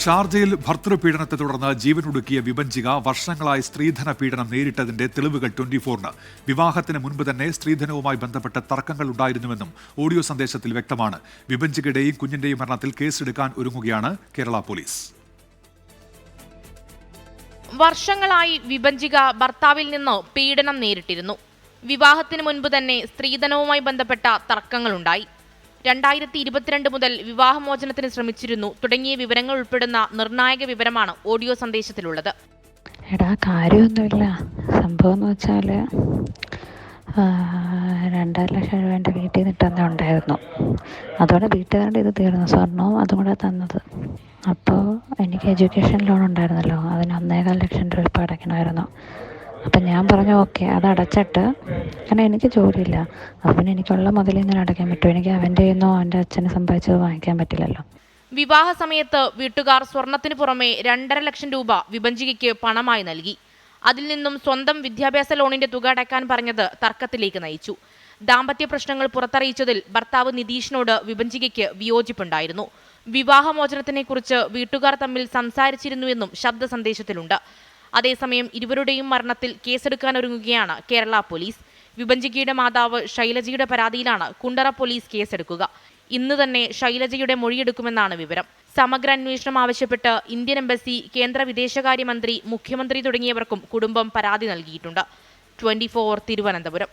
ഷാർജയിൽ ഭർതൃപീഡനത്തെ തുടർന്ന് ജീവനൊടുക്കിയ വിഭജിക വർഷങ്ങളായി സ്ത്രീധന പീഡനം നേരിട്ടതിന്റെ തെളിവുകൾ 24-ന്. വിവാഹത്തിന് മുൻപ് തന്നെ സ്ത്രീധനവുമായി ബന്ധപ്പെട്ട തർക്കങ്ങൾ ഉണ്ടായിരുന്നുവെന്നും ഓഡിയോ സന്ദേശത്തിൽ വ്യക്തമാണ്. വിഭജികയുടെയും കുഞ്ഞിന്റെയും മരണത്തിൽ കേസെടുക്കാൻ ഒരുങ്ങുകയാണ് കേരള പോലീസ്. വർഷങ്ങളായി വിഭജിക ഭർത്താവിൽ നിന്ന് പീഡനം നേരിട്ടിരുന്നു. വിവാഹത്തിന് മുൻപ് തന്നെ സ്ത്രീധനവുമായി ബന്ധപ്പെട്ട തർക്കങ്ങളുണ്ടായി. 2022 മുതൽ വിവാഹമോചനത്തിന് ശ്രമിച്ചിരുന്നു തുടങ്ങിയ വിവരങ്ങൾ ഉൾപ്പെടുന്ന നിർണായക വിവരമാണ് ഓഡിയോ സന്ദേശത്തിലുള്ളത്. കാര്യമൊന്നുമില്ല. സംഭവം എന്ന് വെച്ചാൽ 2.5 ലക്ഷം രൂപ എൻ്റെ വീട്ടിൽ നിന്നിട്ട് ഉണ്ടായിരുന്നു. അതോടെ വീട്ടുകാരുടെ ഇത് തീർന്നു. സ്വർണവും അതും കൂടെ തന്നത്. അപ്പോൾ എനിക്ക് എഡ്യൂക്കേഷൻ ലോൺ ഉണ്ടായിരുന്നല്ലോ, അതിന് 1.25 ലക്ഷം രൂപ അടയ്ക്കണമായിരുന്നു. അപ്പം ഞാൻ പറഞ്ഞു ഓക്കെ, അത് അടച്ചിട്ട്, കാരണം എനിക്ക് ജോലിയില്ല, അപ്പം എനിക്കുള്ള മുതലിൽ നിന്ന് അടയ്ക്കാൻ പറ്റും. എനിക്ക് അവൻ്റെ നിന്നോ അവൻ്റെ അച്ഛനെ സമ്പാദിച്ചത് വാങ്ങിക്കാൻ പറ്റില്ലല്ലോ. വിവാഹ സമയത്ത് വീട്ടുകാർ സ്വർണത്തിന് പുറമെ 2.5 ലക്ഷം രൂപ വിഭജികയ്ക്ക് പണമായി നൽകി. അതിൽ നിന്നും സ്വന്തം വിദ്യാഭ്യാസ ലോണിന്റെ തുക അടയ്ക്കാൻ പറഞ്ഞത് തർക്കത്തിലേക്ക് നയിച്ചു. ദാമ്പത്യ പ്രശ്നങ്ങൾ പുറത്തറിയിച്ചതിൽ ഭർത്താവ് നിതീഷിനോട് വിഭജികയ്ക്ക് വിയോജിപ്പുണ്ടായിരുന്നു. വിവാഹമോചനത്തിനെക്കുറിച്ച് വീട്ടുകാർ തമ്മിൽ സംസാരിച്ചിരുന്നുവെന്നും ശബ്ദ സന്ദേശത്തിലുണ്ട്. അതേസമയം ഇരുവരുടെയും മരണത്തിൽ കേസെടുക്കാനൊരുങ്ങുകയാണ് കേരള പോലീസ്. വിഭജികയുടെ മാതാവ് ശൈലജയുടെ പരാതിയിലാണ് കുണ്ടറ പോലീസ് കേസെടുക്കുക. ഇന്ന് തന്നെ ശൈലജയുടെ മൊഴിയെടുക്കുമെന്നാണ് വിവരം. സമഗ്ര അന്വേഷണം ആവശ്യപ്പെട്ട് ഇന്ത്യൻ എംബസി, കേന്ദ്ര വിദേശകാര്യമന്ത്രി, മുഖ്യമന്ത്രി തുടങ്ങിയവർക്കും കുടുംബം പരാതി നൽകിയിട്ടുണ്ട്. 24 തിരുവനന്തപുരം.